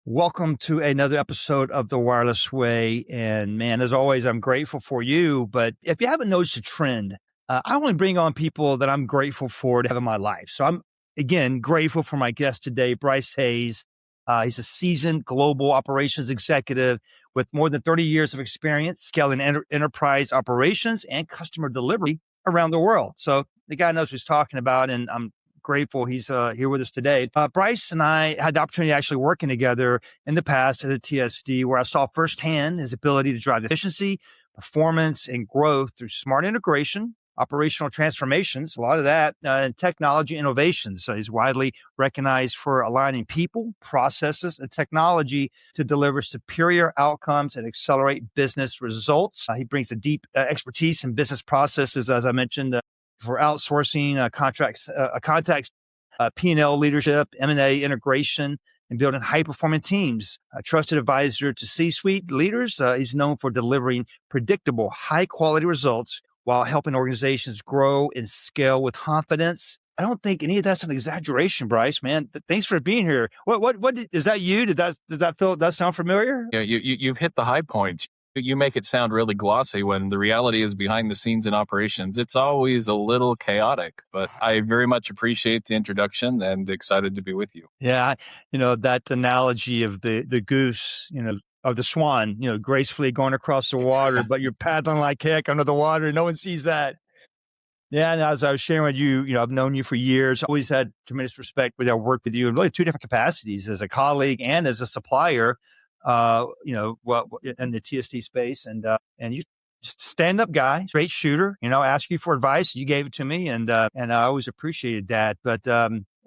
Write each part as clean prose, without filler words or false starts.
Welcome to another episode of The Wireless Way. And man, as always, I'm grateful for you. But if you haven't noticed a trend, I only bring on people that I'm grateful for to have in my life. So I'm, again, grateful for my guest today, Bryce Hayes. He's a seasoned global operations executive with more than 30 years of experience scaling enterprise operations and customer delivery around the world. So the guy knows what he's talking about, and I'm grateful he's here with us today. Bryce and I had the opportunity of actually working together in the past at a TSD, where I saw firsthand his ability to drive efficiency, performance, and growth through smart integration, operational transformations, a lot of that, and technology innovations. So he's widely recognized for aligning people, processes, and technology to deliver superior outcomes and accelerate business results. He brings a deep expertise in business processes, as I mentioned, for outsourcing, contacts, P&L leadership, M&A integration, and building high-performing teams. A trusted advisor to C-suite leaders, he's known for delivering predictable, high-quality results while helping organizations grow and scale with confidence. I don't think any of that's an exaggeration, Bryce, man. Thanks for being here. What is that you? Does that sound familiar? Yeah, you've hit the high points. You make it sound really glossy when the reality is behind the scenes in operations. It's always a little chaotic, but I very much appreciate the introduction and excited to be with you. Yeah, that analogy of the goose, of the swan, gracefully going across the water, but you're paddling like heck under the water. No one sees that. Yeah, and as I was sharing with you, I've known you for years, always had tremendous respect with our work with you in really two different capacities, as a colleague and as a supplier, in the TSD space. And you just stand-up guy, straight shooter, ask you for advice. You gave it to me, and I always appreciated that. But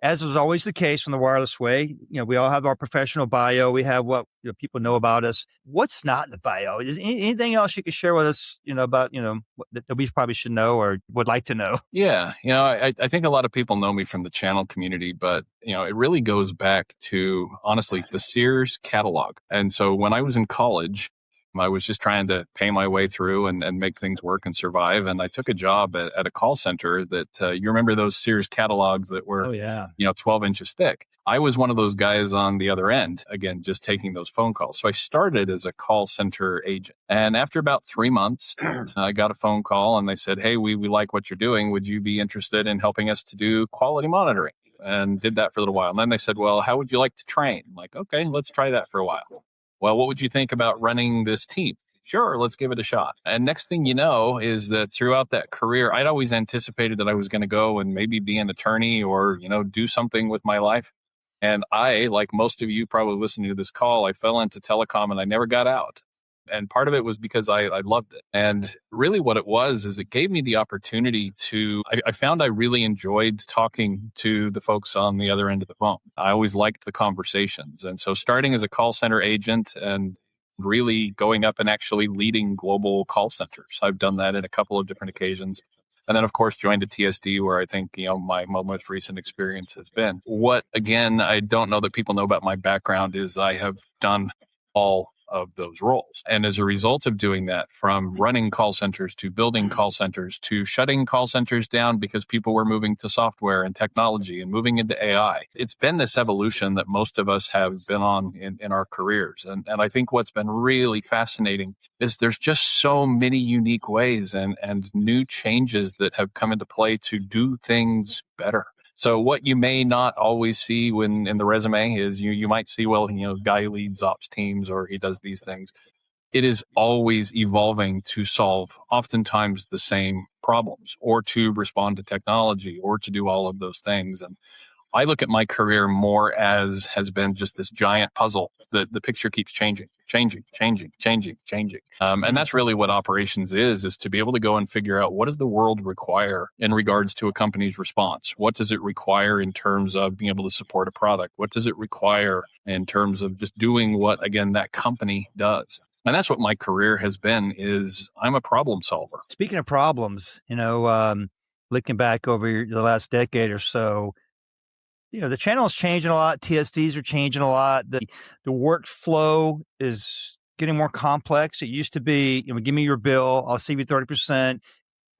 as is always the case on the Wireless Way, we all have our professional bio. We have what people know about us. What's not in the bio? Is anything else you could share with us, about, that we probably should know or would like to know? Yeah, I think a lot of people know me from the channel community, but, it really goes back to, honestly, the Sears catalog. And so when I was in college, I was just trying to pay my way through and make things work and survive. And I took a job at a call center that, you remember those Sears catalogs that were, 12 inches thick. I was one of those guys on the other end, again, just taking those phone calls. So I started as a call center agent. And after about 3 months, I got a phone call and they said, hey, we like what you're doing. Would you be interested in helping us to do quality monitoring? And did that for a little while. And then they said, well, how would you like to train? I'm like, okay, let's try that for a while. Well, what would you think about running this team? Sure, let's give it a shot. And next thing you know is that throughout that career, I'd always anticipated that I was going to go and maybe be an attorney or, do something with my life. And I, like most of you probably listening to this call, I fell into telecom and I never got out. And part of it was because I loved it. And really what it was is it gave me the opportunity to, I found I really enjoyed talking to the folks on the other end of the phone. I always liked the conversations. And so starting as a call center agent and really going up and actually leading global call centers. I've done that in a couple of different occasions. And then, of course, joined a TSD where I think, my most recent experience has been. What, again, I don't know that people know about my background is I have done all of those roles. And as a result of doing that, from running call centers to building call centers to shutting call centers down because people were moving to software and technology and moving into AI, it's been this evolution that most of us have been on in our careers. And I think what's been really fascinating is there's just so many unique ways and new changes that have come into play to do things better. So what you may not always see when in the resume is you might see, guy leads ops teams or he does these things. It is always evolving to solve oftentimes the same problems or to respond to technology or to do all of those things. And I look at my career more as has been just this giant puzzle that the picture keeps changing. And that's really what operations is to be able to go and figure out what does the world require in regards to a company's response? What does it require in terms of being able to support a product? What does it require in terms of just doing what, again, that company does? And that's what my career has been, is I'm a problem solver. Speaking of problems, looking back over the last decade or so, the channel is changing a lot. TSDs are changing a lot. The workflow is getting more complex. It used to be, give me your bill. I'll save you 30%.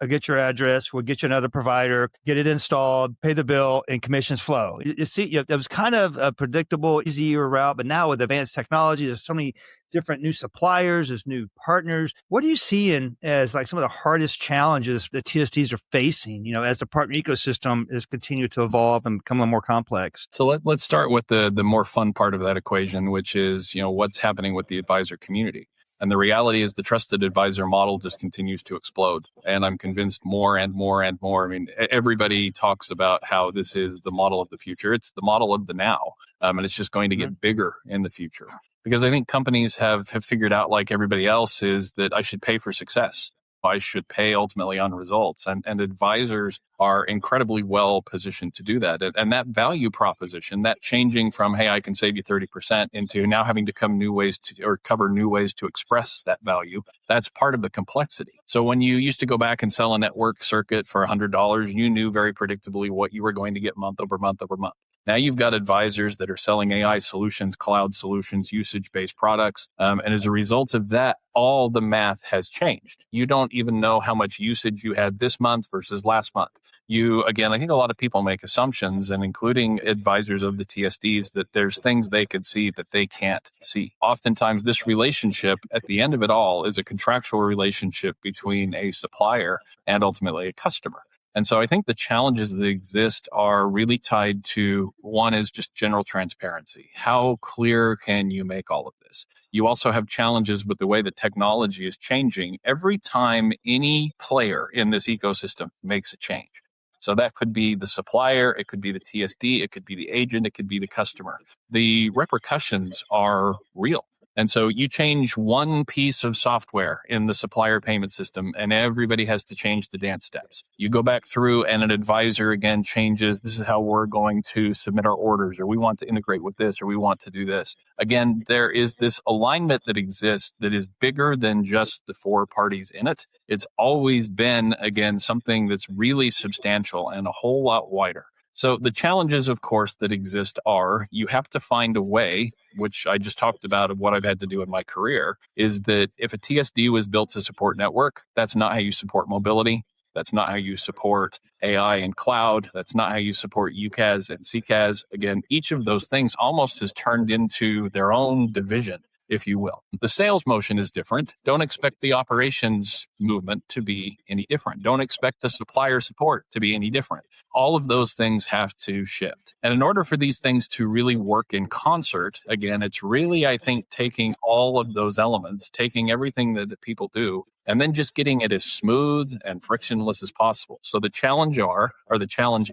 I'll get your address, we'll get you another provider, get it installed, pay the bill, and commissions flow. You see, it was kind of a predictable, easier route, but now with advanced technology, there's so many different new suppliers, there's new partners. What are you seeing as like some of the hardest challenges that TSDs are facing, as the partner ecosystem is continuing to evolve and become a little more complex? So let's start with the more fun part of that equation, which is, what's happening with the advisor community. And the reality is the trusted advisor model just continues to explode. And I'm convinced more and more and more. I mean, everybody talks about how this is the model of the future. It's the model of the now. And it's just going to get bigger in the future. Because I think companies have figured out, like everybody else, is that I should pay for success. I should pay ultimately on results. And advisors are incredibly well positioned to do that. And that value proposition, that changing from, hey, I can save you 30% into now having to cover new ways to express that value, that's part of the complexity. So when you used to go back and sell a network circuit for $100, you knew very predictably what you were going to get month over month over month. Now you've got advisors that are selling AI solutions, cloud solutions, usage-based products. And as a result of that, all the math has changed. You don't even know how much usage you had this month versus last month. I think a lot of people make assumptions, and including advisors of the TSDs, that there's things they could see that they can't see. Oftentimes, this relationship at the end of it all is a contractual relationship between a supplier and ultimately a customer. And so I think the challenges that exist are really tied to, one is just general transparency. How clear can you make all of this? You also have challenges with the way that technology is changing every time any player in this ecosystem makes a change. So that could be the supplier, it could be the TSD, it could be the agent, it could be the customer. The repercussions are real. And so you change one piece of software in the supplier payment system and everybody has to change the dance steps. You go back through and an advisor again changes, this is how we're going to submit our orders, or we want to integrate with this, or we want to do this. Again, there is this alignment that exists that is bigger than just the four parties in it. It's always been, again, something that's really substantial and a whole lot wider. So the challenges, of course, that exist are you have to find a way, which I just talked about of what I've had to do in my career, is that if a TSD was built to support network, that's not how you support mobility. That's not how you support AI and cloud. That's not how you support UCaaS and CCaaS. Again, each of those things almost has turned into their own division, if you will. The sales motion is different. Don't expect the operations movement to be any different. Don't expect the supplier support to be any different. All of those things have to shift. And in order for these things to really work in concert, again, it's really, I think, taking all of those elements, taking everything that people do, and then just getting it as smooth and frictionless as possible. So the challenge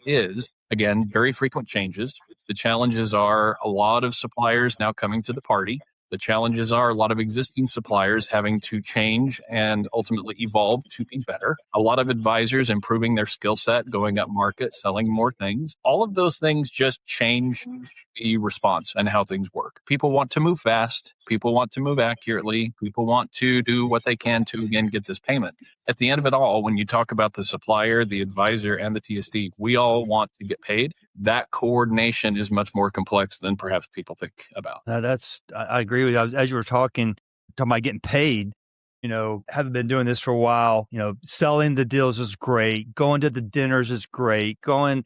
is, again, very frequent changes. The challenges are a lot of suppliers now coming to the party. The challenges are a lot of existing suppliers having to change and ultimately evolve to be better. A lot of advisors improving their skill set, going up market, selling more things. All of those things just change the response and how things work. People want to move fast. People want to move accurately. People want to do what they can to, again, get this payment. At the end of it all, when you talk about the supplier, the advisor, and the TSD, we all want to get paid. That coordination is much more complex than perhaps people think about. I agree with you. As you were talking about getting paid, having been doing this for a while, selling the deals is great. Going to the dinners is great. Going,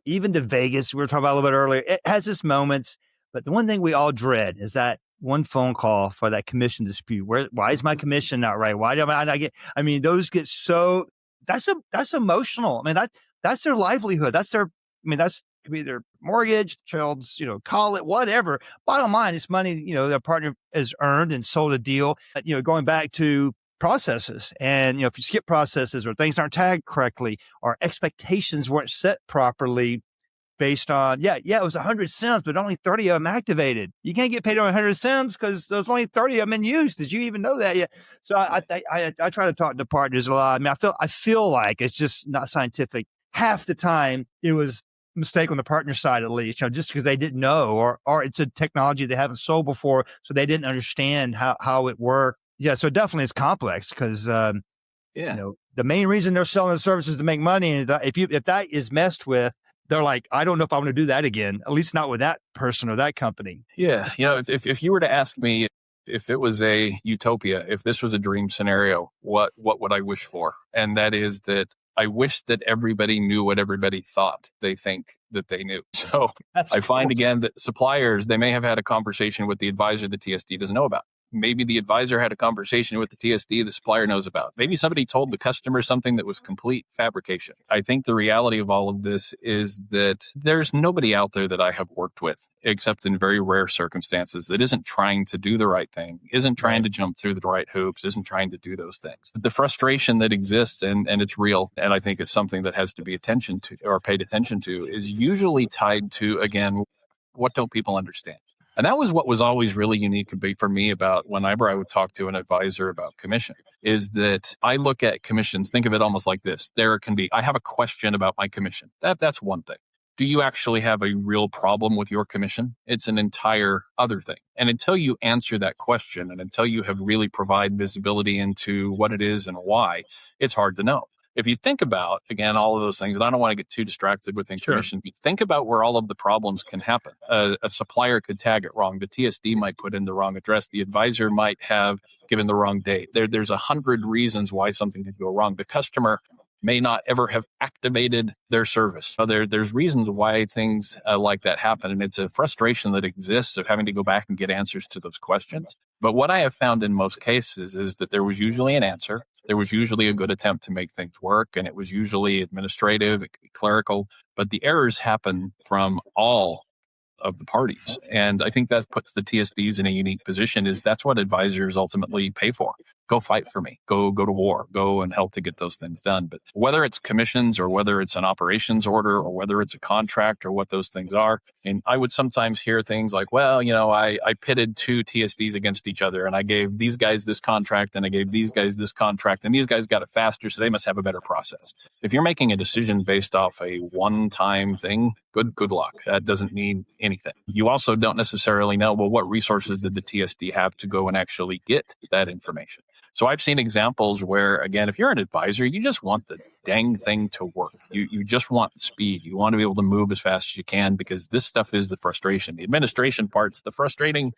even to Vegas, we were talking about a little bit earlier, it has its moments. But the one thing we all dread is that one phone call for that commission dispute. Why is my commission not right? Why do I not get? I mean, those get so. That's emotional. I mean, that's their livelihood. That's could be their mortgage, child's, call it whatever. Bottom line, it's money, their partner has earned and sold a deal. Going back to processes, and if you skip processes or things aren't tagged correctly or expectations weren't set properly, based on, it was 100 SIMs, but only 30 of them activated. You can't get paid on 100 SIMs because there's only 30 of them in use. Did you even know that yet? So I try to talk to partners a lot. I mean, I feel like it's just not scientific. Half the time it was a mistake on the partner side, at least, just because they didn't know, or it's a technology they haven't sold before, so they didn't understand how it worked. Yeah, so definitely it's complex because the main reason they're selling the services is to make money, and if that is messed with, they're like, I don't know if I want to do that again, at least not with that person or that company. Yeah. If you were to ask me, If it was a utopia, if this was a dream scenario, what would I wish for? And that is that I wish that everybody knew what everybody thought they think that they knew. So That's I find cool. again that suppliers, they may have had a conversation with the advisor the TSD doesn't know about. Maybe the advisor had a conversation with the TSD the supplier knows about. Maybe somebody told the customer something that was complete fabrication. I think the reality of all of this is that there's nobody out there that I have worked with, except in very rare circumstances, that isn't trying to do the right thing, isn't trying to jump through the right hoops, isn't trying to do those things. But the frustration that exists, and it's real, and I think it's something that has to be attention to or paid attention to, is usually tied to, again, what don't people understand? And that was what was always really unique for me about whenever I would talk to an advisor about commission, is that I look at commissions, think of it almost like this. There can be, I have a question about my commission. That's one thing. Do you actually have a real problem with your commission? It's an entire other thing. And until you answer that question and until you have really provide visibility into what it is and why, it's hard to know. If you think about, again, all of those things, and I don't want to get too distracted within commission, but think about where all of the problems can happen. A supplier could tag it wrong. The TSD might put in the wrong address. The advisor might have given the wrong date. There's 100 reasons why something could go wrong. The customer may not ever have activated their service. So there's reasons why things like that happen. And it's a frustration that exists of having to go back and get answers to those questions. But what I have found in most cases is that there was usually an answer. There was usually a good attempt to make things work, and it was usually administrative, it could be clerical, but the errors happen from all of the parties. And I think that puts the TSDs in a unique position, is that's what advisors ultimately pay for. Go fight for me, go to war, go and help to get those things done. But whether it's commissions or whether it's an operations order or whether it's a contract or what those things are, and I would sometimes hear things like, well, I pitted two TSDs against each other and I gave these guys this contract and I gave these guys this contract and these guys got it faster, so they must have a better process. If you're making a decision based off a one-time thing, good luck. That doesn't mean anything. You also don't necessarily know, well, what resources did the TSD have to go and actually get that information? So I've seen examples where, again, if you're an advisor, you just want the dang thing to work. You just want speed. You want to be able to move as fast as you can, because this stuff is the frustration. The administration part's the frustrating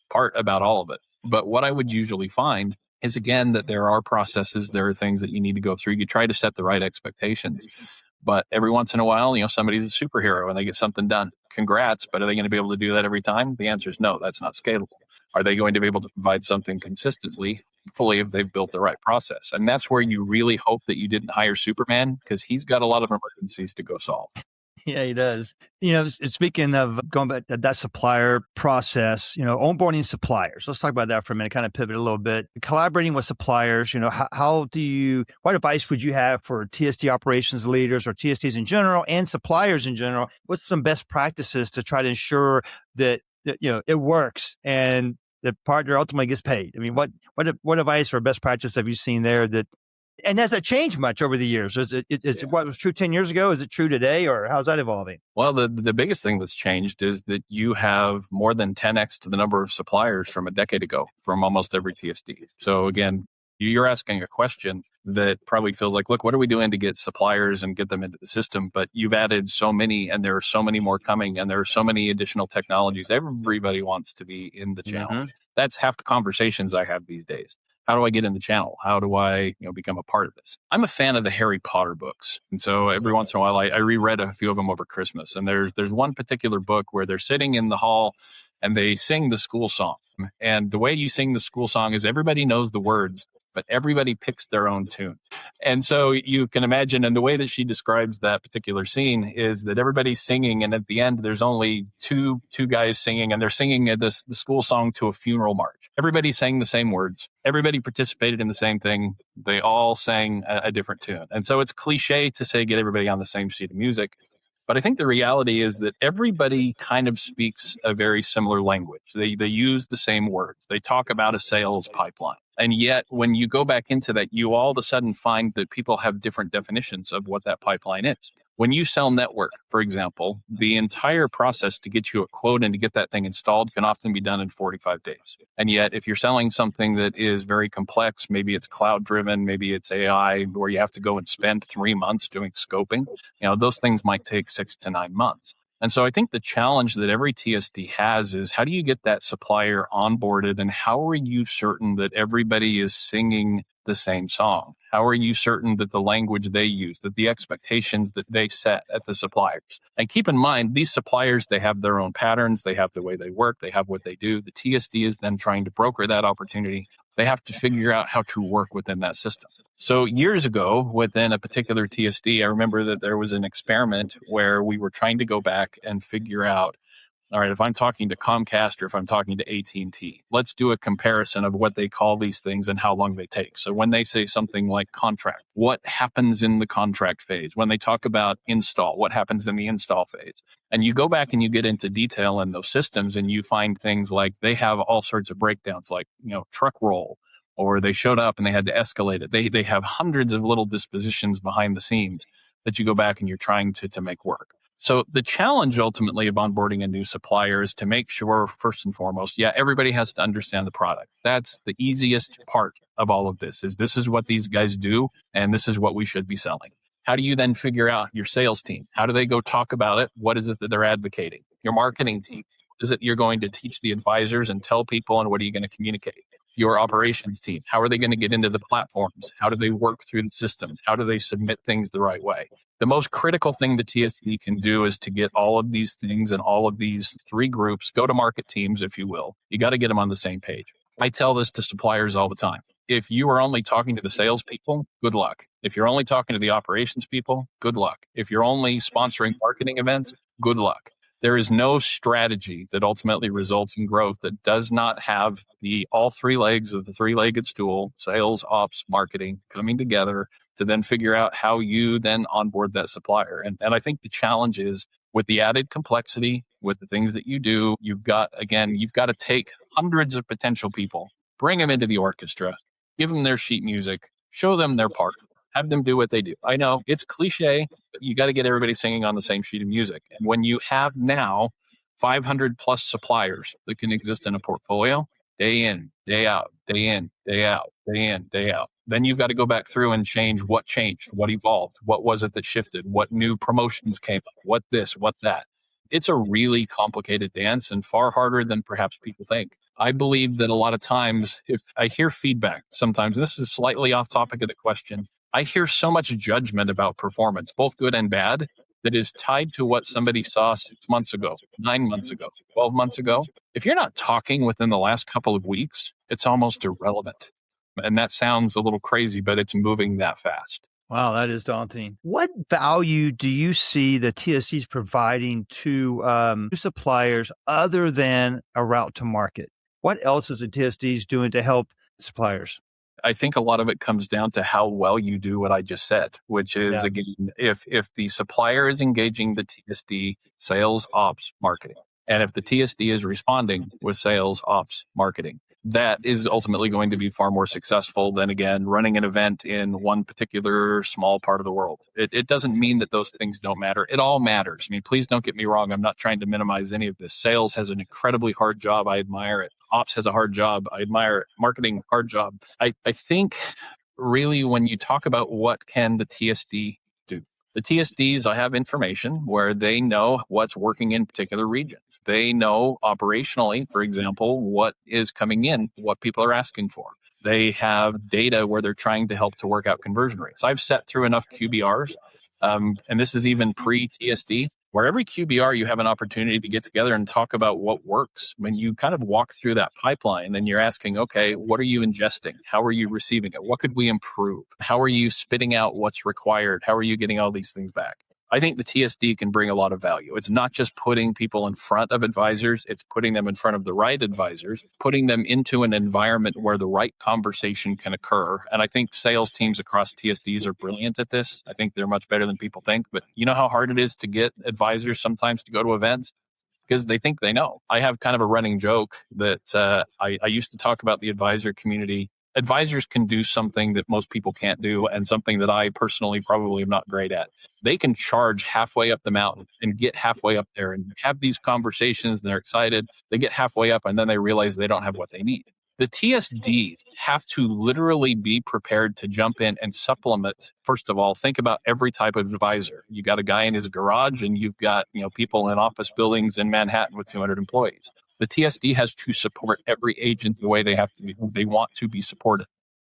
part about all of it. But what I would usually find is, again, that there are processes, there are things that you need to go through. You try to set the right expectations. But every once in a while, somebody's a superhero and they get something done. Congrats, but are they going to be able to do that every time? The answer is no, that's not scalable. Are they going to be able to provide something consistently? Fully, if they've built the right process. And that's where you really hope that you didn't hire Superman, because he's got a lot of emergencies to go solve. Yeah, he does. Speaking of going back to that supplier process, onboarding suppliers. Let's talk about that for a minute, kind of pivot a little bit. Collaborating with suppliers, what advice would you have for TSD operations leaders or TSDs in general and suppliers in general? What's some best practices to try to ensure that it works and the partner ultimately gets paid? I mean, what advice or best practice have you seen there and has that changed much over the years? Is it what was true 10 years ago? Is it true today, or how's that evolving? Well, the biggest thing that's changed is that you have more than 10x to the number of suppliers from a decade ago from almost every TSD. So again, you're asking a question that probably feels like, look, what are we doing to get suppliers and get them into the system? But you've added so many, and there are so many more coming, and there are so many additional technologies. Everybody wants to be in the channel. Mm-hmm. That's half the conversations I have these days. How do I get in the channel? How do I become a part of this? I'm a fan of the Harry Potter books. And so every once in a while, I reread a few of them over Christmas. And there's one particular book where they're sitting in the hall and they sing the school song. And the way you sing the school song is everybody knows the words, but everybody picks their own tune. And so you can imagine, and the way that she describes that particular scene is that everybody's singing, and at the end, there's only two guys singing, and they're singing the school song to a funeral march. Everybody sang the same words. Everybody participated in the same thing. They all sang a different tune. And so it's cliche to say get everybody on the same sheet of music. But I think the reality is that everybody kind of speaks a very similar language. They use the same words. They talk about a sales pipeline. And yet, when you go back into that, you all of a sudden find that people have different definitions of what that pipeline is. When you sell network, for example, the entire process to get you a quote and to get that thing installed can often be done in 45 days. And yet, if you're selling something that is very complex, maybe it's cloud driven, maybe it's AI, where you have to go and spend 3 months doing scoping, those things might take 6 to 9 months. And so I think the challenge that every TSD has is, how do you get that supplier onboarded, and how are you certain that everybody is singing the same song? How are you certain that the language they use, that the expectations that they set at the suppliers? And keep in mind, these suppliers, they have their own patterns, they have the way they work, they have what they do. The TSD is then trying to broker that opportunity. They have to figure out how to work within that system. So years ago, within a particular TSD, I remember that there was an experiment where we were trying to go back and figure out, all right, if I'm talking to Comcast or if I'm talking to AT&T, let's do a comparison of what they call these things and how long they take. So when they say something like contract, what happens in the contract phase? When they talk about install, what happens in the install phase? And you go back and you get into detail in those systems, and you find things like they have all sorts of breakdowns, like, truck roll, or they showed up and they had to escalate it. They have hundreds of little dispositions behind the scenes that you go back and you're trying to make work. So the challenge ultimately of onboarding a new supplier is to make sure, first and foremost, everybody has to understand the product. That's the easiest part of all of this is what these guys do, and this is what we should be selling. How do you then figure out your sales team? How do they go talk about it? What is it that they're advocating? Your marketing team, what is it you're going to teach the advisors and tell people, and what are you going to communicate? Your operations team, how are they going to get into the platforms? How do they work through the systems? How do they submit things the right way? The most critical thing the TSD can do is to get all of these things and all of these three groups, go-to-market teams, if you will. You got to get them on the same page. I tell this to suppliers all the time. If you are only talking to the salespeople, good luck. If you're only talking to the operations people, good luck. If you're only sponsoring marketing events, good luck. There is no strategy that ultimately results in growth that does not have all three legs of the three-legged stool, sales, ops, marketing, coming together to then figure out how you then onboard that supplier. And I think the challenge is, with the added complexity, with the things that you do, you've got to take hundreds of potential people, bring them into the orchestra, give them their sheet music, show them their part, have them do what they do. I know it's cliche, but you got to get everybody singing on the same sheet of music. And when you have now 500 plus suppliers that can exist in a portfolio, day in, day out, day in, day out, day in, day out, then you've got to go back through and change what changed, what evolved, what was it that shifted, what new promotions came up, what this, what that. It's a really complicated dance, and far harder than perhaps people think. I believe that a lot of times, if I hear feedback sometimes, and this is slightly off topic of the question, I hear so much judgment about performance, both good and bad, that is tied to what somebody saw 6 months ago, 9 months ago, 12 months ago. If you're not talking within the last couple of weeks, it's almost irrelevant. And that sounds a little crazy, but it's moving that fast. Wow, that is daunting. What value do you see the TSDs providing to suppliers other than a route to market? What else is the TSDs doing to help suppliers? I think a lot of it comes down to how well you do what I just said, which is, again, if the supplier is engaging the TSD, sales, ops, marketing, and if the TSD is responding with sales, ops, marketing, that is ultimately going to be far more successful than, again, running an event in one particular small part of the world. It doesn't mean that those things don't matter. It all matters. I mean, please don't get me wrong. I'm not trying to minimize any of this. Sales has an incredibly hard job. I admire it. Ops has a hard job. I admire it. Marketing, hard job. I think really when you talk about what can the TSD do, the TSDs, I have information where they know what's working in particular regions. They know operationally, for example, what is coming in, what people are asking for. They have data where they're trying to help to work out conversion rates. I've set through enough QBRs, and this is even pre-TSD, where every QBR you have an opportunity to get together and talk about what works. When you kind of walk through that pipeline, then you're asking, okay, what are you ingesting? How are you receiving it? What could we improve? How are you spitting out what's required? How are you getting all these things back? I think the TSD can bring a lot of value. It's not just putting people in front of advisors, it's putting them in front of the right advisors, putting them into an environment where the right conversation can occur. And I think sales teams across TSDs are brilliant at this. I think they're much better than people think. But you know how hard it is to get advisors sometimes to go to events? Because they think they know. I have kind of a running joke that I used to talk about the advisor community. Advisors can do something that most people can't do, and something that I personally probably am not great at. They can charge halfway up the mountain and get halfway up there and have these conversations, and they're excited. They get halfway up and then they realize they don't have what they need. The TSDs have to literally be prepared to jump in and supplement. First of all, think about every type of advisor. You got a guy in his garage, and you've got people in office buildings in Manhattan with 200 employees. The TSD has to support every agent the way they want to be supported.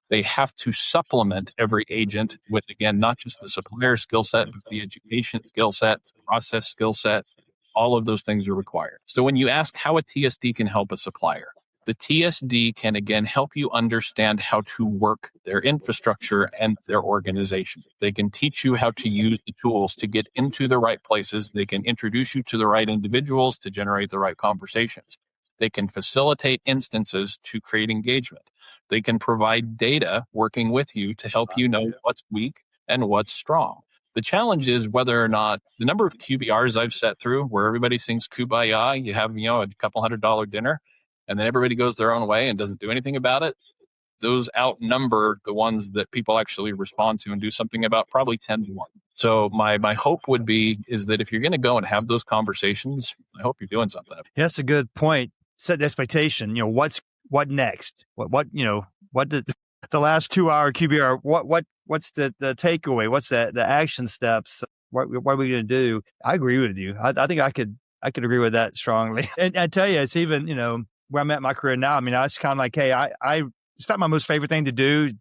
They have to supplement every agent with, again, not just the supplier skill set, but the education skill set, process skill set. All of those things are required. So when you ask how a TSD can help a supplier, the TSD can, again, help you understand how to work their infrastructure and their organization. They can teach you how to use the tools to get into the right places. They can introduce you to the right individuals to generate the right conversations. They can facilitate instances to create engagement. They can provide data working with you to help you know what's weak and what's strong. The challenge is whether or not the number of QBRs I've sat through where everybody sings Kumbaya, you have, a couple $100 dinner, and then everybody goes their own way and doesn't do anything about it. Those outnumber the ones that people actually respond to and do something about, probably 10 to 1. So my hope would be is that if you're going to go and have those conversations, I hope you're doing something. Yeah, that's a good point. Set the expectation. What next? What the last 2-hour QBR? What's the takeaway? What's the action steps? What are we going to do? I agree with you. I think I could agree with that strongly. And I tell you, it's even where I'm at in my career now. I mean, I was kind of like, hey, it's not my most favorite thing to do.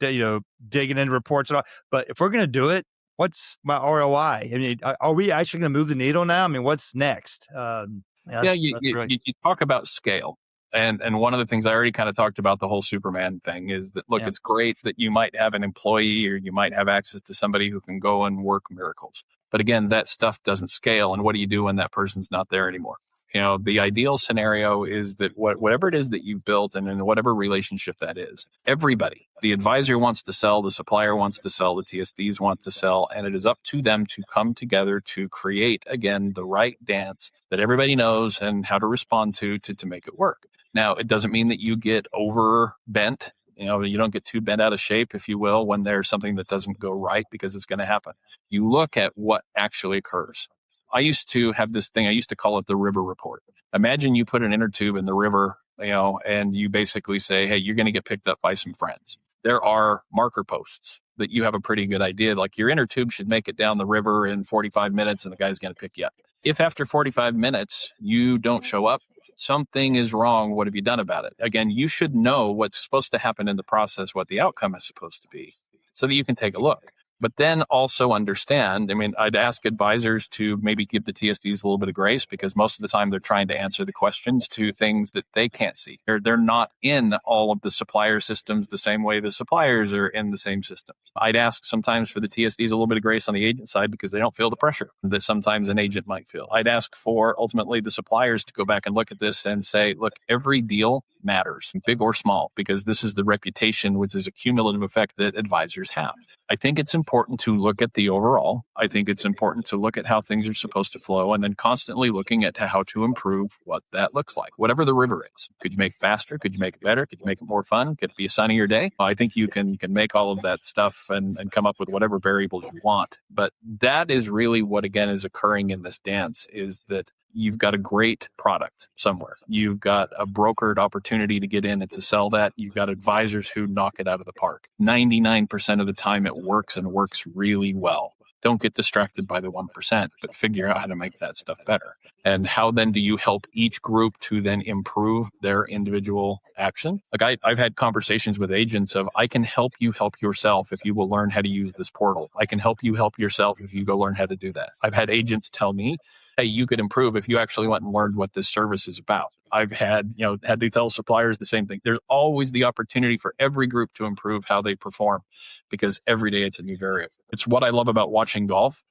Digging into reports and all. But if we're going to do it, what's my ROI? I mean, are we actually going to move the needle now? I mean, what's next? You talk about scale. And one of the things I already kind of talked about, the whole Superman thing, is that, look, it's great that you might have an employee or you might have access to somebody who can go and work miracles. But again, that stuff doesn't scale. And what do you do when that person's not there anymore? The ideal scenario is that whatever it is that you've built and in whatever relationship that is, everybody, the advisor wants to sell, the supplier wants to sell, the TSDs want to sell, and it is up to them to come together to create, again, the right dance that everybody knows and how to respond to make it work. Now, it doesn't mean that you get over bent. You don't get too bent out of shape, if you will, when there's something that doesn't go right, because it's going to happen. You look at what actually occurs. I used to have this thing, I used to call it the river report. Imagine you put an inner tube in the river, and you basically say, hey, you're going to get picked up by some friends. There are marker posts that you have a pretty good idea, like your inner tube should make it down the river in 45 minutes and the guy's going to pick you up. If after 45 minutes you don't show up, something is wrong. What have you done about it? Again, you should know what's supposed to happen in the process, what the outcome is supposed to be, so that you can take a look. But then also understand, I'd ask advisors to maybe give the TSDs a little bit of grace, because most of the time they're trying to answer the questions to things that they can't see. They're not in all of the supplier systems the same way the suppliers are in the same systems. I'd ask sometimes for the TSDs a little bit of grace on the agent side, because they don't feel the pressure that sometimes an agent might feel. I'd ask for ultimately the suppliers to go back and look at this and say, look, every deal matters, big or small, because this is the reputation, which is a cumulative effect that advisors have. I think it's important to look at the overall. I think it's important to look at how things are supposed to flow, and then constantly looking at how to improve what that looks like, whatever the river is. Could you make it faster? Could you make it better? Could you make it more fun? Could it be a sunnier day? I think you can make all of that stuff and come up with whatever variables you want. But that is really what, again, is occurring in this dance, is that you've got a great product somewhere. You've got a brokered opportunity to get in and to sell that. You've got advisors who knock it out of the park. 99% of the time it works, and works really well. Don't get distracted by the 1%, but figure out how to make that stuff better. And how then do you help each group to then improve their individual action? Like I've had conversations with agents of, I can help you help yourself if you will learn how to use this portal. I can help you help yourself if you go learn how to do that. I've had agents tell me, hey, you could improve if you actually went and learned what this service is about. I've had to tell suppliers the same thing. There's always the opportunity for every group to improve how they perform, because every day it's a new variable. It's what I love about watching golf,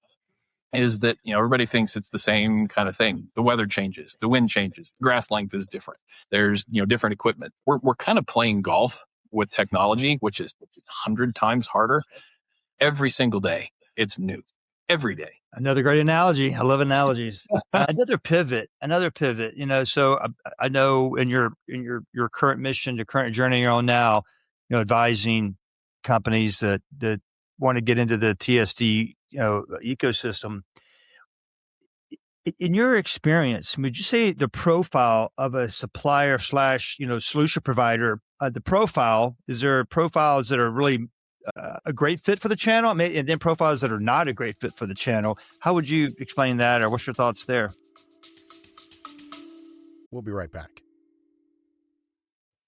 is that everybody thinks it's the same kind of thing. The weather changes, the wind changes, the grass length is different. There's different equipment. We're kind of playing golf with technology, which is 100 times harder. Every single day, it's new. Every day. Another great analogy. I love analogies. Another pivot. So I know in your current mission, your current journey you're on now, advising companies that want to get into the TSD ecosystem. In your experience, would you say the profile of a supplier slash, solution provider, is there profiles that are really a great fit for the channel, and then profiles that are not a great fit for the channel? How would you explain that, or what's your thoughts there? We'll be right back.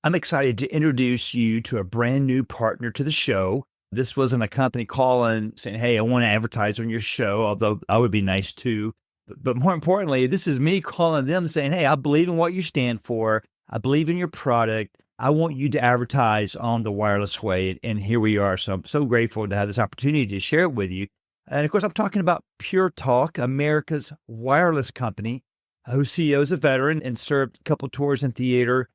I'm excited to introduce you to a brand new partner to the show. This wasn't a company calling saying, hey, I want to advertise on your show, although I would be nice too. But more importantly, this is me calling them saying, hey, I believe in what you stand for. I believe in your product. I want you to advertise on the wireless way. And here we are. So I'm so grateful to have this opportunity to share it with you. And of course, I'm talking about Pure Talk, America's wireless company, whose CEO is a veteran and served a couple tours in theater.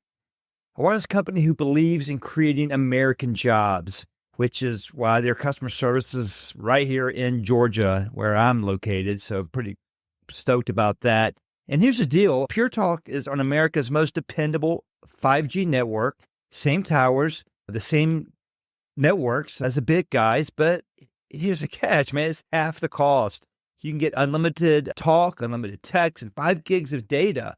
A wireless company who believes in creating American jobs, which is why their customer service is right here in Georgia, where I'm located. So pretty stoked about that. And here's the deal. Pure Talk is on America's most dependable 5G network, same towers, the same networks as the big guys, but here's the catch, man. It's half the cost. You can get unlimited talk, unlimited text, and 5 gigs of data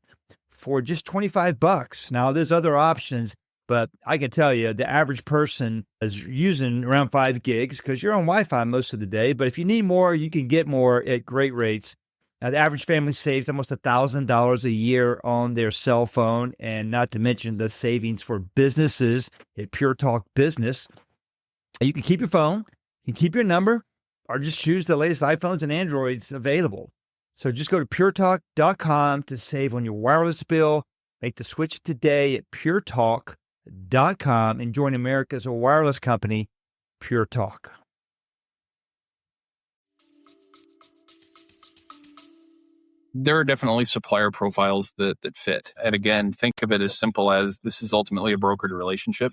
for just $25. Now, there's other options, but I can tell you the average person is using around 5 gigs because you're on Wi-Fi most of the day. But if you need more, you can get more at great rates. Now, the average family saves almost $1,000 a year on their cell phone, and not to mention the savings for businesses at Pure Talk Business. You can keep your phone, you can keep your number, or just choose the latest iPhones and Androids available. So just go to puretalk.com to save on your wireless bill. Make the switch today at puretalk.com and join America's wireless company, Pure Talk. There are definitely supplier profiles that fit. And again, think of it as simple as this is ultimately a brokered relationship.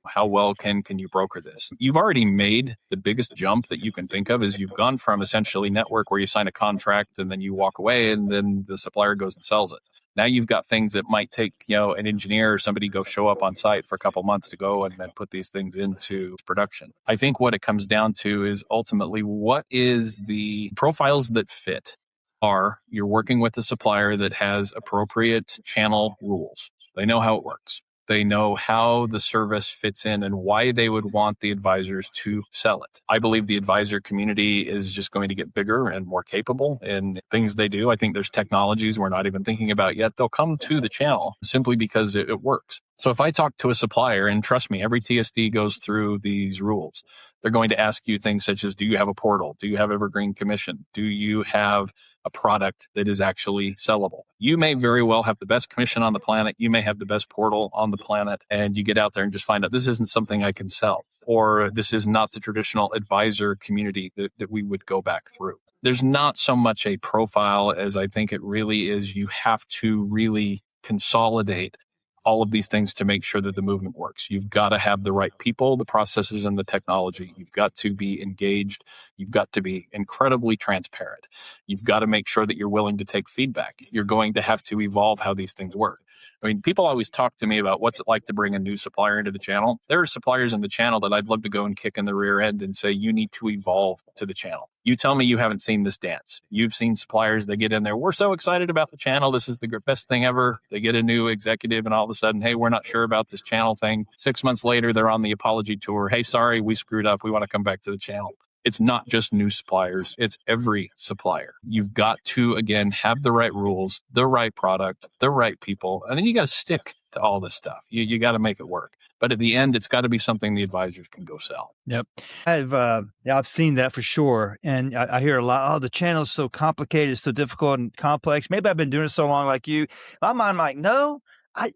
How well can you broker this? You've already made the biggest jump that you can think of is you've gone from essentially network where you sign a contract and then you walk away and then the supplier goes and sells it. Now you've got things that might take, an engineer or somebody go show up on site for a couple months to go and then put these things into production. I think what it comes down to is ultimately what is the profiles that fit are you're working with a supplier that has appropriate channel rules. They know how it works. They know how the service fits in and why they would want the advisors to sell it. I believe the advisor community is just going to get bigger and more capable in things they do. I think there's technologies we're not even thinking about yet. They'll come to the channel simply because it works. So if I talk to a supplier, and trust me, every TSD goes through these rules. They're going to ask you things such as, do you have a portal? Do you have evergreen commission? Do you have a product that is actually sellable? You may very well have the best commission on the planet. You may have the best portal on the planet, and you get out there and just find out this isn't something I can sell, or this is not the traditional advisor community that we would go back through. There's not so much a profile as I think it really is. You have to really consolidate all of these things to make sure that the movement works. You've got to have the right people, the processes, and the technology. You've got to be engaged. You've got to be incredibly transparent. You've got to make sure that you're willing to take feedback. You're going to have to evolve how these things work. I mean, people always talk to me about what's it like to bring a new supplier into the channel. There are suppliers in the channel that I'd love to go and kick in the rear end and say, you need to evolve to the channel. You tell me you haven't seen this dance. You've seen suppliers that get in there. We're so excited about the channel. This is the best thing ever. They get a new executive and all of a sudden, hey, we're not sure about this channel thing. 6 months later, they're on the apology tour. Hey, sorry, we screwed up. We want to come back to the channel. It's not just new suppliers. It's every supplier. You've got to, again, have the right rules, the right product, the right people, and then you got to stick to all this stuff. You got to make it work. But at the end, it's got to be something the advisors can go sell. Yep. I've seen that for sure. And I hear a lot, oh, the channel's so complicated, so difficult and complex. Maybe I've been doing it so long like you. My mind, I'm like, no,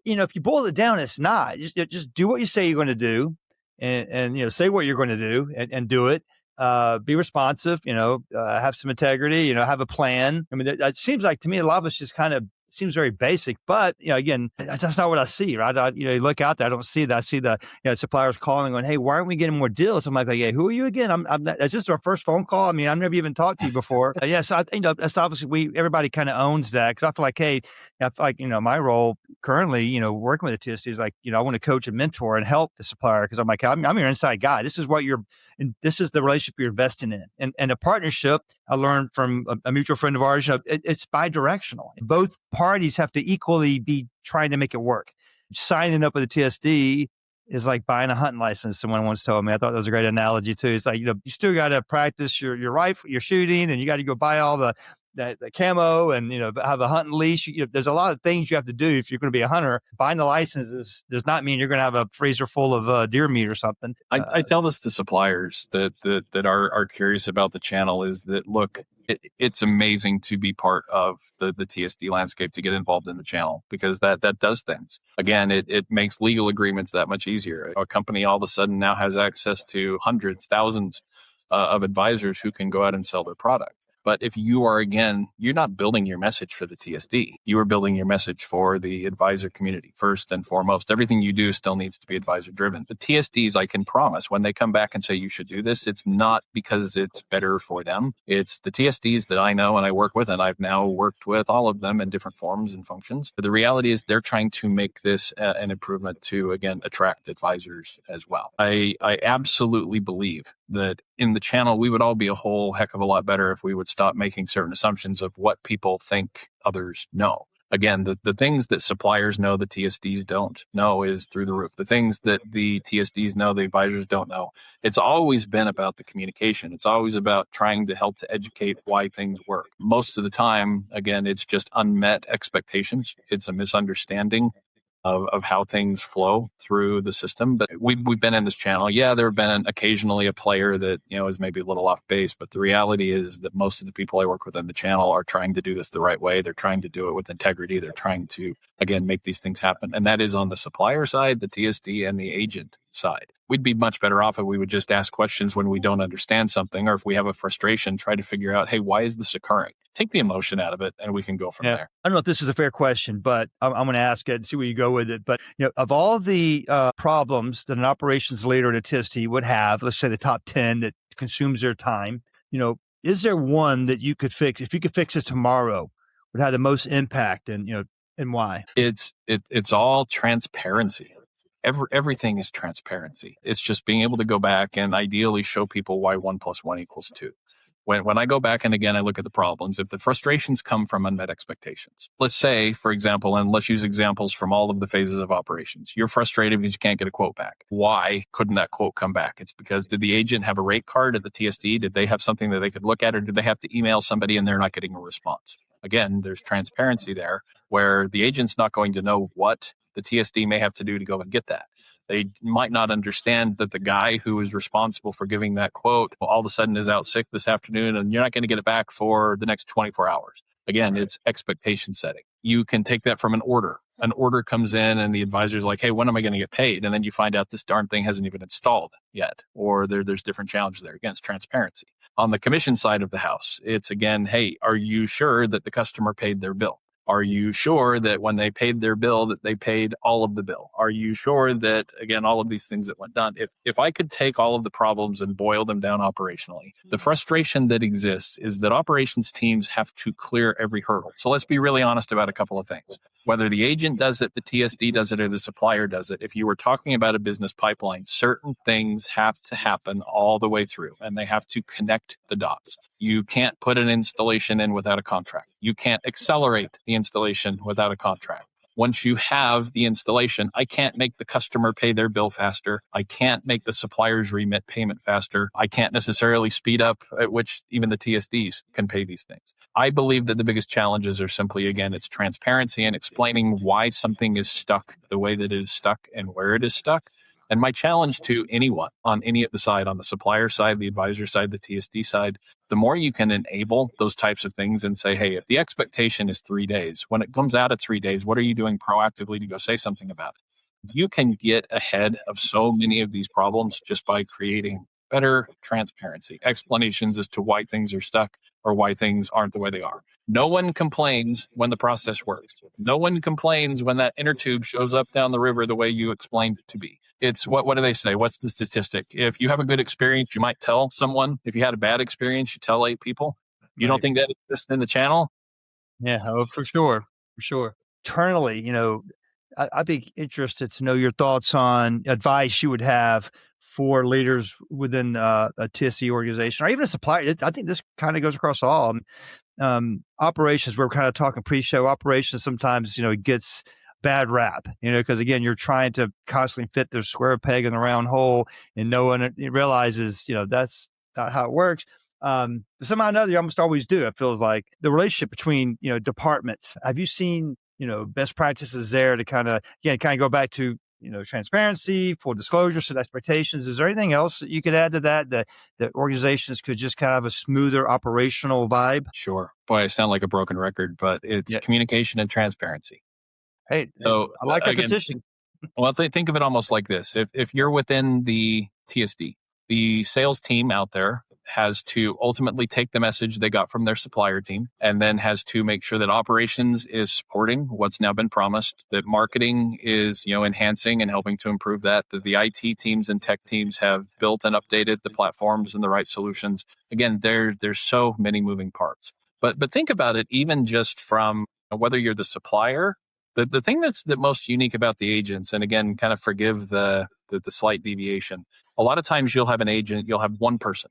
if you boil it down, it's not. Just do what you say you're going to do and say what you're going to do and do it. Be responsive, have some integrity, have a plan. I mean, it seems like to me, a lot of us just kind of seems very basic, but again, that's not what I see, right? You look out there, I don't see that. I see the suppliers calling, going, "Hey, why aren't we getting more deals?" I'm like, "Yeah, who are you again?" Is this our first phone call? I mean, I've never even talked to you before. So I think that's obviously everybody kind of owns that, because I feel like, hey, I feel like my role currently, working with the TSD is like, I want to coach and mentor and help the supplier, because I'm like, I'm your inside guy. This is and this is the relationship you're investing in, and a partnership. I learned from a mutual friend of ours, it's bi-directional. Both parties have to equally be trying to make it work. Signing up with a TSD is like buying a hunting license. Someone once told me. I thought that was a great analogy too. It's like, you still got to practice your rifle, your shooting, and you got to go buy all the camo and, have a hunting leash. There's a lot of things you have to do if you're going to be a hunter. Buying the license does not mean you're going to have a freezer full of deer meat or something. I tell this to suppliers that are curious about the channel, is that, look, it's amazing to be part of the TSD landscape, to get involved in the channel, because that does things. Again, it makes legal agreements that much easier. A company all of a sudden now has access to hundreds, thousands of advisors who can go out and sell their product. But if you are, again, you're not building your message for the TSD. You are building your message for the advisor community first and foremost. Everything you do still needs to be advisor driven. The TSDs, I can promise, when they come back and say you should do this, it's not because it's better for them. It's the TSDs that I know and I work with, and I've now worked with all of them in different forms and functions. But the reality is they're trying to make this an improvement to, again, attract advisors as well. I absolutely believe that in the channel, we would all be a whole heck of a lot better if we would stop making certain assumptions of what people think others know. Again, the things that suppliers know the TSDs don't know is through the roof. The things that the TSDs know the advisors don't know. It's always been about the communication. It's always about trying to help to educate why things work. Most of the time, again, it's just unmet expectations. It's a misunderstanding of how things flow through the system. But we've been in this channel. Yeah, there have been occasionally a player that, is maybe a little off base, but the reality is that most of the people I work with in the channel are trying to do this the right way. They're trying to do it with integrity. They're trying to, again, make these things happen. And that is on the supplier side, the TSD, and the agent side. We'd be much better off if we would just ask questions when we don't understand something, or if we have a frustration, try to figure out, hey, why is this occurring? Take the emotion out of it, and we can go from there. I don't know if this is a fair question, but I'm going to ask it and see where you go with it. But of all the problems that an operations leader at a TSD would have, let's say the top 10 that consumes their time, is there one that you could fix? If you could fix it tomorrow, would have the most impact, and why? It's all transparency. Everything is transparency. It's just being able to go back and ideally show people why 1 + 1 = 2. When I go back and again, I look at the problems, if the frustrations come from unmet expectations, let's say, for example, and let's use examples from all of the phases of operations. You're frustrated because you can't get a quote back. Why couldn't that quote come back? It's because, did the agent have a rate card at the TSD? Did they have something that they could look at, or did they have to email somebody and they're not getting a response? Again, there's transparency there, where the agent's not going to know what the TSD may have to do to go and get that. They might not understand that the guy who is responsible for giving that quote all of a sudden is out sick this afternoon, and you're not going to get it back for the next 24 hours. Again, It's expectation setting. You can take that from an order. An order comes in and the advisor's like, hey, when am I going to get paid? And then you find out this darn thing hasn't even installed yet, or there's different challenges there. Again, it's transparency. On the commission side of the house, it's again, hey, are you sure that the customer paid their bill? Are you sure that when they paid their bill that they paid all of the bill? Are you sure that, again, all of these things that went done? If I could take all of the problems and boil them down operationally, the frustration that exists is that operations teams have to clear every hurdle. So let's be really honest about a couple of things. Whether the agent does it, the TSD does it, or the supplier does it, if you were talking about a business pipeline, certain things have to happen all the way through, and they have to connect the dots. You can't put an installation in without a contract. You can't accelerate the installation without a contract. Once you have the installation, I can't make the customer pay their bill faster. I can't make the supplier's remit payment faster. I can't necessarily speed up at which even the TSDs can pay these things. I believe that the biggest challenges are simply, again, it's transparency and explaining why something is stuck the way that it is stuck and where it is stuck. And my challenge to anyone on any of the side, on the supplier side, the advisor side, the TSD side, the more you can enable those types of things and say, hey, if the expectation is 3 days, when it comes out at 3 days, what are you doing proactively to go say something about it? You can get ahead of so many of these problems just by creating better transparency, explanations as to why things are stuck, or why things aren't the way they are. No one complains when the process works. No one complains when that inner tube shows up down the river the way you explained it to be. It's what do they say? What's the statistic? If you have a good experience, you might tell someone. If you had a bad experience, you tell 8 people. You don't Right. think that exists in the channel? Yeah. Oh, for sure. For sure. Internally, I'd be interested to know your thoughts on advice you would have for leaders within a TSC organization or even a supplier. I think this kind of goes across all. Operations, we're kind of talking pre-show operations. Sometimes, it gets bad rap, because again, you're trying to constantly fit the square peg in the round hole and no one realizes, that's not how it works. Somehow or another, you almost always do. It feels like the relationship between, departments. Have you seen, best practices there to kind of go back to, transparency, full disclosure, set expectations? Is there anything else that you could add to that organizations could just kind of have a smoother operational vibe? Sure. Boy, I sound like a broken record, but it's Yeah. communication and transparency. Hey, So I like again, repetition. well, think of it almost like this. If you're within the TSD, the sales team out there has to ultimately take the message they got from their supplier team and then has to make sure that operations is supporting what's now been promised, that marketing is, enhancing and helping to improve that the IT teams and tech teams have built and updated the platforms and the right solutions. Again, there's so many moving parts. But think about it even just from whether you're the supplier. The thing that's the most unique about the agents, and again, kind of forgive the slight deviation. A lot of times you'll have an agent, you'll have one person.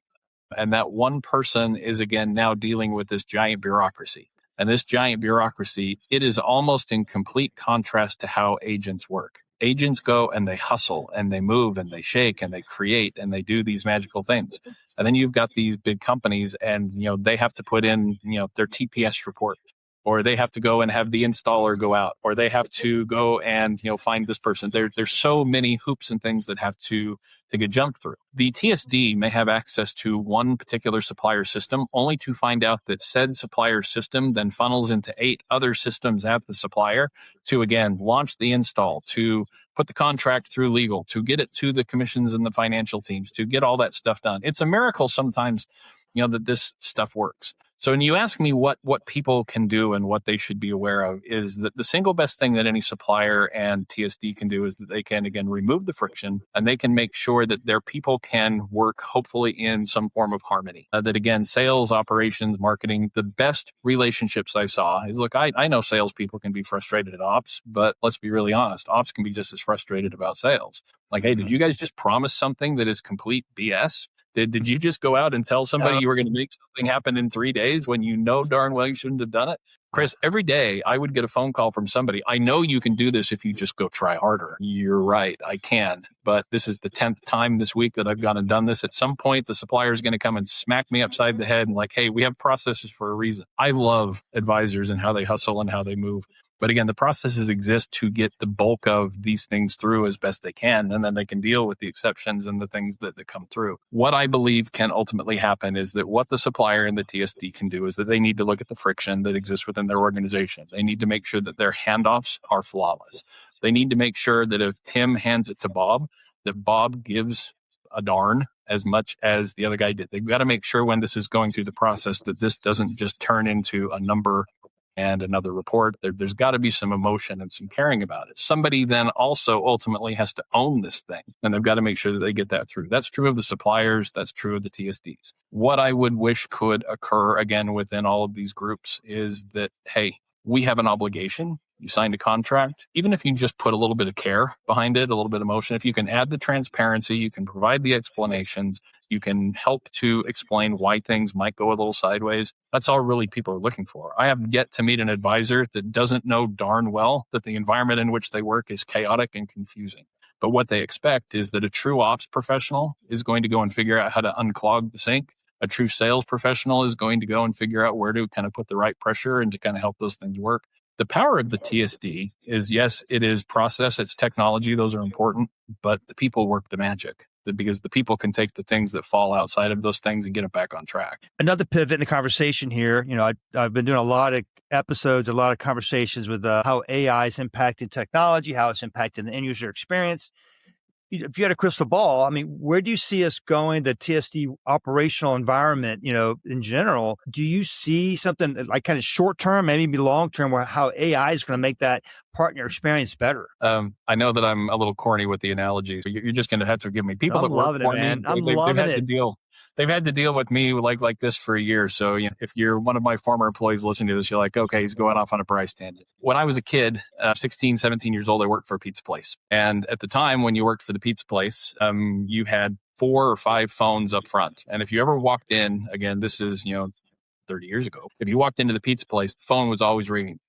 And that one person is, again, now dealing with this giant bureaucracy. And this giant bureaucracy, it is almost in complete contrast to how agents work. Agents go and they hustle and they move and they shake and they create and they do these magical things. And then you've got these big companies and, they have to put in, their TPS report, or they have to go and have the installer go out, or they have to go and, find this person. There's so many hoops and things that have to get jumped through. The TSD may have access to one particular supplier system only to find out that said supplier system then funnels into 8 other systems at the supplier to, again, launch the install, to put the contract through legal, to get it to the commissions and the financial teams, to get all that stuff done. It's a miracle sometimes, that this stuff works. So when you ask me what people can do and what they should be aware of, is that the single best thing that any supplier and TSD can do is that they can, again, remove the friction and they can make sure that their people can work hopefully in some form of harmony. That, again, sales, operations, marketing, the best relationships I saw is, look, I know salespeople can be frustrated at ops, but let's be really honest, ops can be just as frustrated about sales. Like, hey, did you guys just promise something that is complete BS? Did you just go out and tell somebody you were going to make something happen in 3 days when you know darn well you shouldn't have done it? Chris, every day I would get a phone call from somebody. I know you can do this if you just go try harder. You're right, I can. But this is the 10th time this week that I've gone and done this. At some point, the supplier is going to come and smack me upside the head and like, hey, we have processes for a reason. I love advisors and how they hustle and how they move. But again, the processes exist to get the bulk of these things through as best they can, and then they can deal with the exceptions and the things that come through. What I believe can ultimately happen is that what the supplier and the TSD can do is that they need to look at the friction that exists within their organization. They need to make sure that their handoffs are flawless. They need to make sure that if Tim hands it to Bob, that Bob gives a darn as much as the other guy did. They've got to make sure when this is going through the process that this doesn't just turn into a number and another report. There's got to be some emotion and some caring about it. Somebody then also ultimately has to own this thing, and they've got to make sure that they get that through. That's true of the suppliers. That's true of the TSDs. What I would wish could occur again within all of these groups is that, hey, we have an obligation. You signed a contract. Even if you just put a little bit of care behind it, a little bit of emotion, if you can add the transparency, you can provide the explanations, you can help to explain why things might go a little sideways. That's all really people are looking for. I have yet to meet an advisor that doesn't know darn well that the environment in which they work is chaotic and confusing. But what they expect is that a true ops professional is going to go and figure out how to unclog the sink. A true sales professional is going to go and figure out where to kind of put the right pressure and to kind of help those things work. The power of the TSD is, yes, it is process, it's technology, those are important, but the people work the magic because the people can take the things that fall outside of those things and get it back on track. Another pivot in the conversation here, I've been doing a lot of episodes, a lot of conversations with how AI is impacting technology, how it's impacting the end user experience. if you had a crystal ball, I mean, where do you see us going, the TSD operational environment, in general? Do you see something like kind of short term, maybe long term, where how AI is going to make that partner experience better? I know that I'm a little corny with the analogy, so you're just going to have to forgive me. People I'm that work loving it, for me, man. I'm they've loving had to it. deal. They've had to deal with me like this for a year. So if you're one of my former employees listening to this, you're like, okay, he's going off on a Bryce tangent. When I was a kid, 16, 17 years old, I worked for a pizza place. And at the time when you worked for the pizza place, you had 4 or 5 phones up front. And if you ever walked in, again, this is, 30 years ago, if you walked into the pizza place, the phone was always ringing.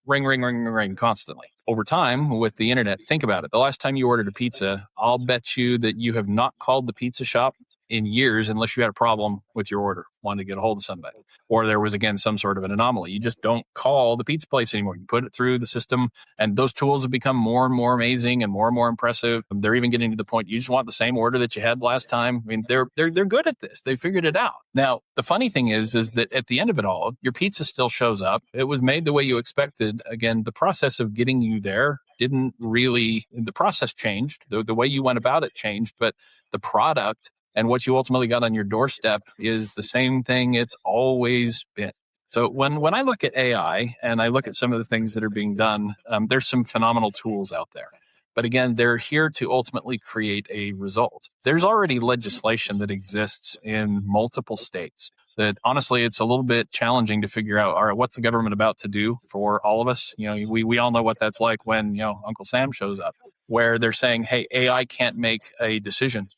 Ring, ring, ring, ring, ring constantly. Over time, with the internet, think about it. The last time you ordered a pizza, I'll bet you that you have not called the pizza shop in years unless you had a problem with your order, wanted to get a hold of somebody, or there was, again, some sort of an anomaly. You just don't call the pizza place anymore. You put it through the system, and those tools have become more and more amazing and more impressive. They're even getting to the point you just want the same order that you had last time. I mean, they're good at this. They figured it out. Now, the funny thing is that at the end of it all, your pizza still shows up. It was made the way you expected. Again, the process of getting you there didn't really, the process changed. The way you went about it changed, but the product and what you ultimately got on your doorstep is the same thing it's always been. So when I look at AI and I look at some of the things that are being done, there's some phenomenal tools out there. But again, they're here to ultimately create a result. There's already legislation that exists in multiple states that honestly, it's a little bit challenging to figure out, all right, what's the government about to do for all of us? We all know what that's like when, Uncle Sam shows up, where they're saying, hey, AI can't make a decision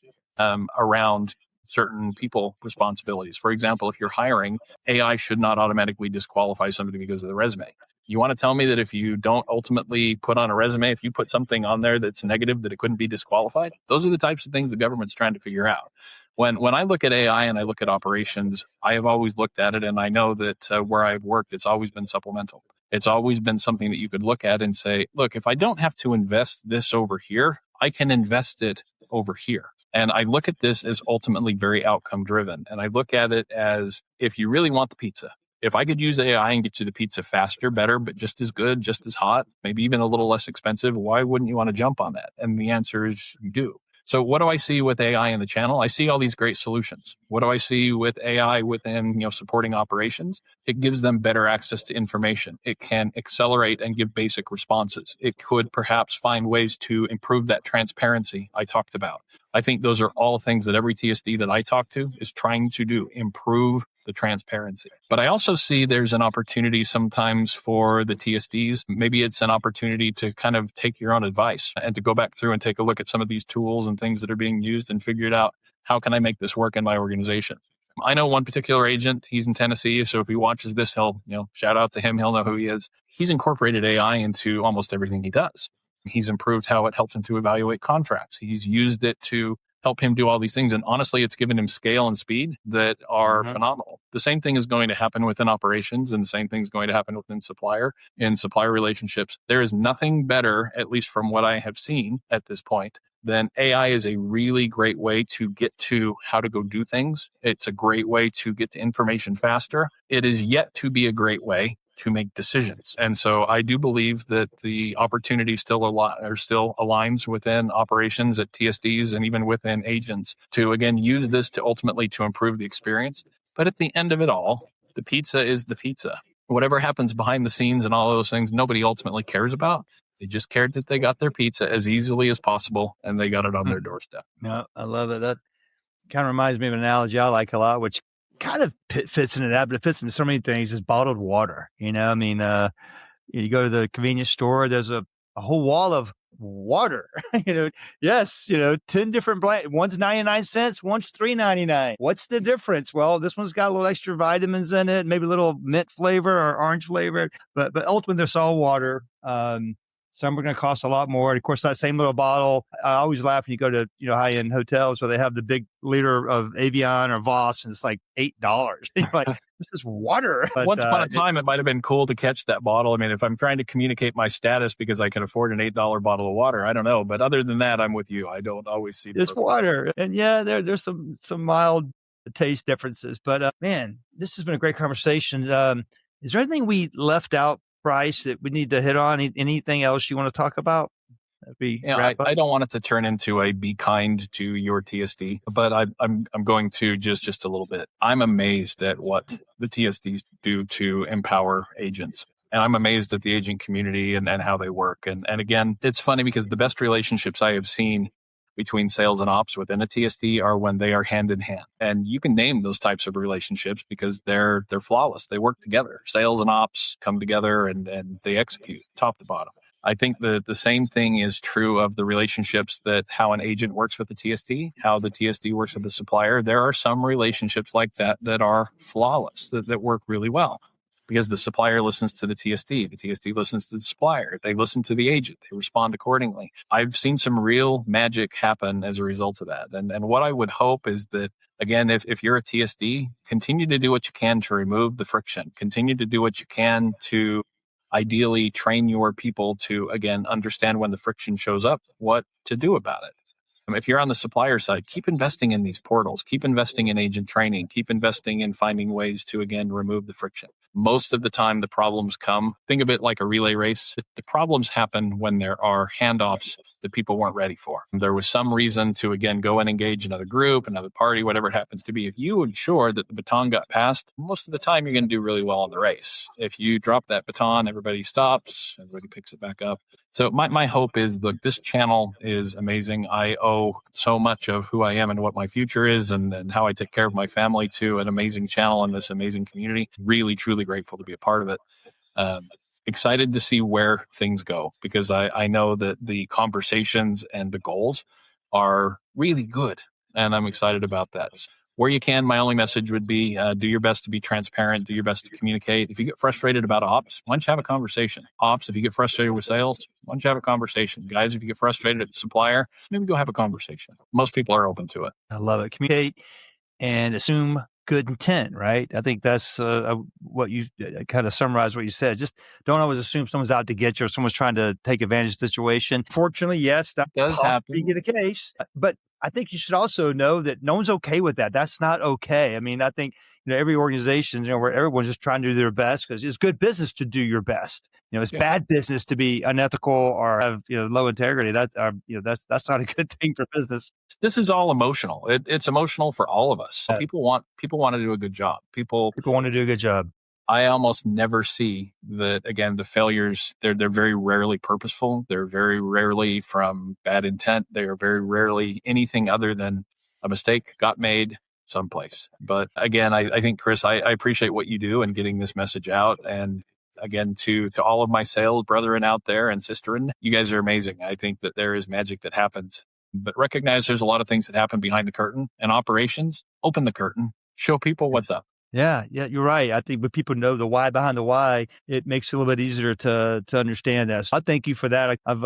around certain people responsibilities. For example, if you're hiring, AI should not automatically disqualify somebody because of the resume. You want to tell me that if you don't ultimately put on a resume, if you put something on there that's negative, that it couldn't be disqualified? Those are the types of things the government's trying to figure out. When I look at AI and I look at operations, I have always looked at it, and I know that where I've worked, it's always been supplemental. It's always been something that you could look at and say, look, if I don't have to invest this over here, I can invest it over here. And I look at this as ultimately very outcome driven. And I look at it as, if you really want the pizza, if I could use AI and get you the pizza faster, better, but just as good, just as hot, maybe even a little less expensive, why wouldn't you want to jump on that? And the answer is you do. So what do I see with AI in the channel? I see all these great solutions. What do I see with AI within, supporting operations? It gives them better access to information. It can accelerate and give basic responses. It could perhaps find ways to improve that transparency I talked about. I think those are all things that every TSD that I talk to is trying to do, improve the transparency. But I also see there's an opportunity sometimes for the TSDs. Maybe it's an opportunity to kind of take your own advice and to go back through and take a look at some of these tools and things that are being used and figure it out. How can I make this work in my organization? I know one particular agent. He's in Tennessee. So if he watches this, he'll, shout out to him. He'll know who he is. He's incorporated AI into almost everything he does. He's improved how it helps him to evaluate contracts. He's used it to help him do all these things. And honestly, it's given him scale and speed that are phenomenal. The same thing is going to happen within operations, and the same thing is going to happen within supplier, in supplier relationships. There is nothing better, at least from what I have seen at this point, than AI is a really great way to get to how to go do things. It's a great way to get to information faster. It is yet to be a great way to make decisions. And so I do believe that the opportunity still aligns within operations at TSDs and even within agents to, again, use this to ultimately to improve the experience. But at the end of it all, the pizza is the pizza. Whatever happens behind the scenes and all of those things, nobody ultimately cares about. They just cared that they got their pizza as easily as possible and they got it on their doorstep. No, I love it. That kind of reminds me of an analogy I like a lot, which kind of fits into that, but it fits into so many things, is bottled water. You go to the convenience store, there's a whole wall of water. Yes, 10 different one's 99 cents, one's $3.99. What's the difference? Well, this one's got a little extra vitamins in it, maybe a little mint flavor or orange flavor, but ultimately they're all water. Some are going to cost a lot more. And of course, that same little bottle, I always laugh when you go to, high-end hotels where they have the big liter of Evian or Voss, and it's like $8. You're like, this is water. But, once upon a time, it might have been cool to catch that bottle. I mean, if I'm trying to communicate my status because I can afford an $8 bottle of water, I don't know. But other than that, I'm with you. I don't always see it's water. And yeah, there's some mild taste differences. But man, this has been a great conversation. Is there anything we left out, Bryce, that we need to hit on? Anything else you want to talk about? I don't want it to turn into a be kind to your TSD, but I'm going to just a little bit. I'm amazed at what the TSDs do to empower agents. And I'm amazed at the agent community and how they work. And again, it's funny because the best relationships I have seen between sales and ops within a TSD are when they are hand in hand. And you can name those types of relationships because they're flawless. They work together. Sales and ops come together and they execute top to bottom. I think the same thing is true of the relationships that how an agent works with the TSD, how the TSD works with the supplier. There are some relationships like that are flawless, that work really well because the supplier listens to the TSD listens to the supplier. They listen to the agent. They respond accordingly. I've seen some real magic happen as a result of that. And what I would hope is that, again, if you're a TSD, continue to do what you can to remove the friction. Continue to do what you can to ideally train your people to, again, understand when the friction shows up, what to do about it. If you're on the supplier side, keep investing in these portals, keep investing in agent training, keep investing in finding ways to, again, remove the friction. Most of the time, the problems come. Think of it like a relay race. The problems happen when there are handoffs that people weren't ready for. There was some reason to, again, go and engage another group, another party, whatever it happens to be. If you ensure that the baton got passed, most of the time you're going to do really well in the race. If you drop that baton, everybody stops, everybody picks it back up. So my hope is, look, this channel is amazing. I owe so much of who I am and what my future is and how I take care of my family to an amazing channel and this amazing community. Really, truly grateful to be a part of it. Excited to see where things go because I know that the conversations and the goals are really good and I'm excited about that. Where you can, my only message would be do your best to be transparent, do your best to communicate. If you get frustrated about ops, why don't you have a conversation? Ops, if you get frustrated with sales, why don't you have a conversation? Guys, if you get frustrated at the supplier, maybe go have a conversation. Most people are open to it. I love it. Communicate and assume good intent, right? I think that's what you kind of summarized what you said. Just don't always assume someone's out to get you or someone's trying to take advantage of the situation. Fortunately, yes, that does happen. Be the case. But I think you should also know that no one's okay with that. That's not okay. I mean, I think every organization, where everyone's just trying to do their best because it's good business to do your best. It's bad business to be unethical or have low integrity. That's not a good thing for business. This is all emotional. It's emotional for all of us. So people want to do a good job. People want to do a good job. I almost never see that, again, the failures, they're very rarely purposeful. They're very rarely from bad intent. They are very rarely anything other than a mistake got made someplace. But again, I think, Chris, I appreciate what you do and getting this message out. And again, to all of my sales brethren out there and sisterin, you guys are amazing. I think that there is magic that happens. But recognize there's a lot of things that happen behind the curtain and operations. Open the curtain. Show people what's up. Yeah, you're right. I think when people know the why behind the why, it makes it a little bit easier to understand that. So I thank you for that. I've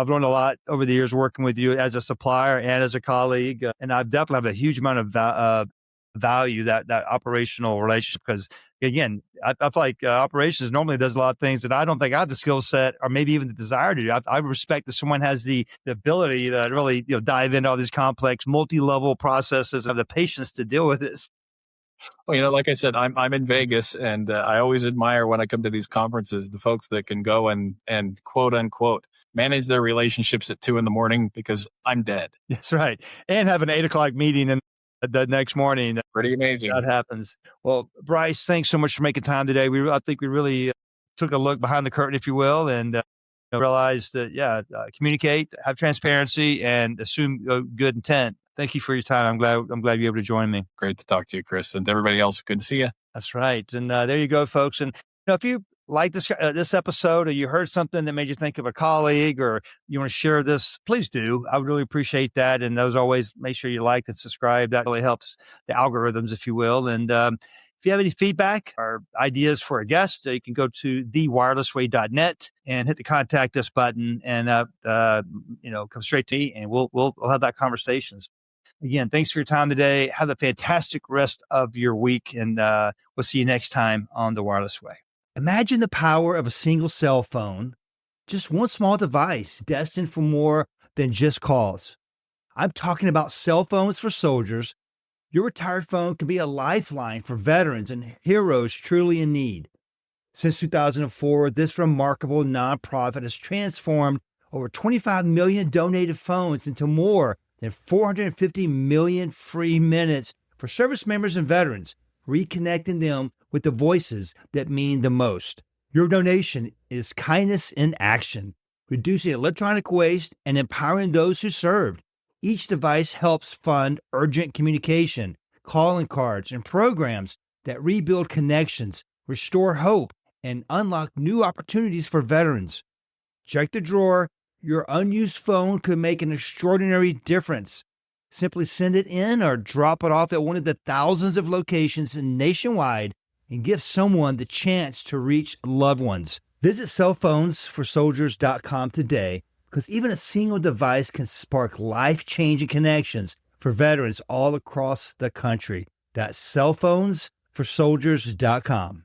learned a lot over the years working with you as a supplier and as a colleague, and I've definitely have a huge amount of value that operational relationship because again, I feel like operations normally does a lot of things that I don't think I have the skill set or maybe even the desire to do. I respect that someone has the ability to really dive into all these complex multi-level processes and have the patience to deal with this. Well, like I said, I'm in Vegas, and I always admire when I come to these conferences the folks that can go and quote unquote manage their relationships at 2 a.m. because I'm dead. That's right, and have an 8:00 meeting and the next morning. Pretty amazing. That happens. Well, Bryce, thanks so much for making time today. I think we really took a look behind the curtain, if you will, and realized that communicate, have transparency, and assume good intent. Thank you for your time. I'm glad you're able to join me. Great to talk to you, Chris, and to everybody else. Good to see you. That's right. And there you go, folks. And if you like this episode, or you heard something that made you think of a colleague, or you want to share this, please do. I would really appreciate that. And as always, make sure you like and subscribe. That really helps the algorithms, if you will. And if you have any feedback or ideas for a guest, you can go to thewirelessway.net and hit the contact us button, and come straight to me, and we'll have that conversations. Again, thanks for your time today. Have a fantastic rest of your week, and we'll see you next time on The Wireless Way. Imagine the power of a single cell phone, just one small device destined for more than just calls. I'm talking about cell phones for soldiers. Your retired phone can be a lifeline for veterans and heroes truly in need. Since 2004, this remarkable nonprofit has transformed over 25 million donated phones, into more than 450 million free minutes for service members and veterans, reconnecting them with the voices that mean the most. Your donation is kindness in action, reducing electronic waste and empowering those who served. Each device helps fund urgent communication, calling cards, and programs that rebuild connections, restore hope, and unlock new opportunities for veterans. Check the drawer. Your unused phone could make an extraordinary difference. Simply send it in or drop it off at one of the thousands of locations nationwide and give someone the chance to reach loved ones. Visit cellphonesforsoldiers.com today, because even a single device can spark life-changing connections for veterans all across the country. That's cellphonesforsoldiers.com.